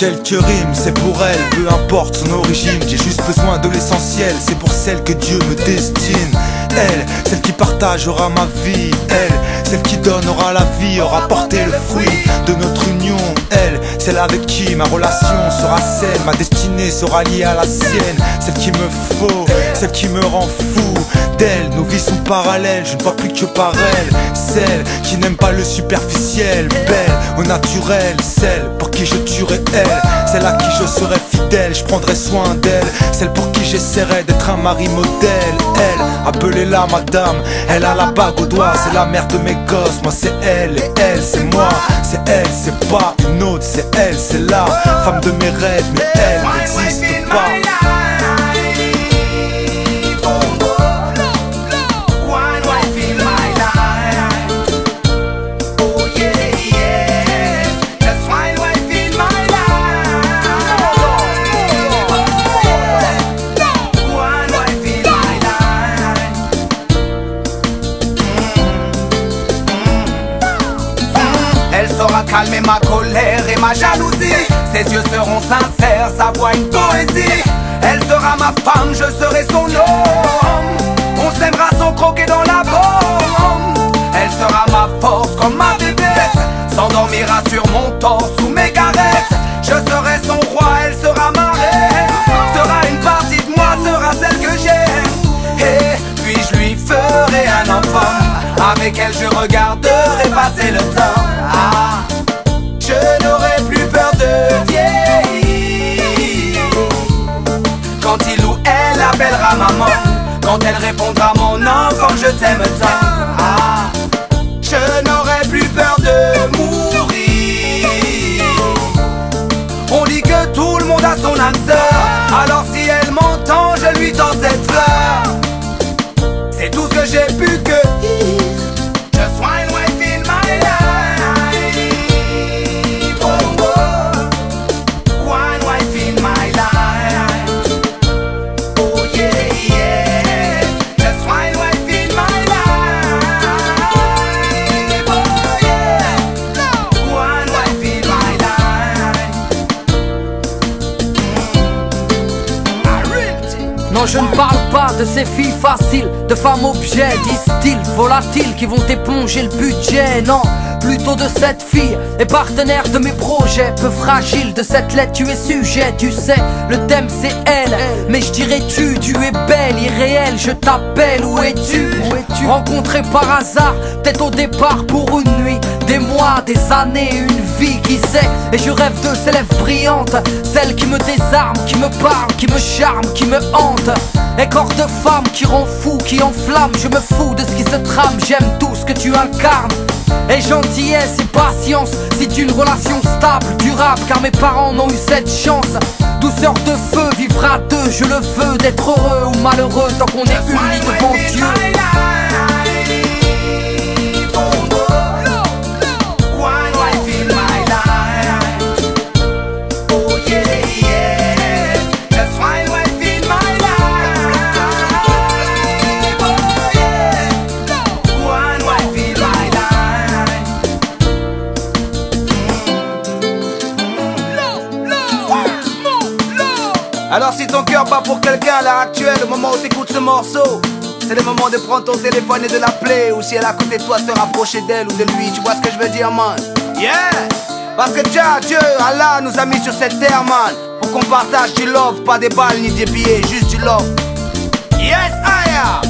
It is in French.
quelques rimes, c'est pour elle, peu importe son origine. J'ai juste besoin de l'essentiel, c'est pour celle que Dieu me destine. Elle, celle qui partagera ma vie. Elle, celle qui donnera la vie, aura porté le fruit de notre union. Elle, celle avec qui ma relation sera saine, ma destinée sera liée à la sienne. Celle qui me faut, celle qui me rend fou. D'elle, nos vies sont parallèles, je ne vois plus que par elle. Celle qui n'aime pas le superficiel, belle au naturel. Celle pour qui je tuerai elle, celle à qui je serai fidèle, je prendrai soin d'elle. Celle pour qui j'essaierai d'être un mari modèle. Elle, appelez-la madame, elle a la bague au doigt. C'est la mère de mes gosses, moi c'est elle. Et elle, c'est moi, c'est elle, c'est pas une autre. C'est elle, c'est la femme de mes rêves. Mais elle n'existe pas. Elle saura calmer ma colère et ma jalousie. Ses yeux seront sincères, sa voix une poésie. Elle sera ma femme, je serai son homme. On s'aimera sans croquer dans la bombe. Elle sera ma force comme ma bébé, s'endormira sur mon torse sous mes caresses. Je serai son roi, elle sera ma reine. Sera une partie de moi, sera celle que j'aime. Et puis je lui ferai un enfant. Avec elle je regarderai passer le temps. Ah, je n'aurai plus peur de vieillir. Quand il ou elle appellera maman, quand elle répondra mon enfant je t'aime tant. Ah, je n'aurai plus peur de mourir. On dit que tout le monde a son âme sœur. Alors si elle m'entend je lui tends cette fleur. C'est tout ce que j'ai pu que just one wife in my life. Oh, oh. One wife in my life. Oh yeah, yeah. Just one wife in my life. Oh yeah. One wife in my life. Non, je ne parle pas de ces filles faciles, de femmes objets, disent-ils, volatiles, qui vont éponger le budget. Non, plutôt de cette fille et partenaire de mes projets. Peu fragile, de cette lettre tu es sujet. Tu sais, le thème c'est elle, mais je dirais tu es belle, irréelle. Je t'appelle, où es-tu? Rencontré par hasard, peut-être au départ pour une nuit. Des mois, des années, une vie, qui sait. Et je rêve de ces lèvres brillantes, celles qui me désarment, qui me parlent, qui me charment, qui me hantent. Et corps de femme qui rend fou, qui enflamme. Je me fous de ce qui se trame, j'aime tout ce que tu incarnes. Et gentillesse et patience, c'est une relation stable, durable. Car mes parents n'ont eu cette chance. Douceur de feu, vivre à deux, je le veux. D'être heureux ou malheureux tant qu'on est unis devant Dieu. Alors si ton cœur bat pour quelqu'un à l'heure actuelle, au moment où t'écoutes ce morceau, c'est le moment de prendre ton téléphone et de l'appeler. Ou si elle est à côté de toi, te rapprocher d'elle ou de lui. Tu vois ce que je veux dire, man? Yeah! Parce que Dieu, Allah nous a mis sur cette terre, man, pour qu'on partage du love, pas des balles ni des billets, juste du love. Yes, I am!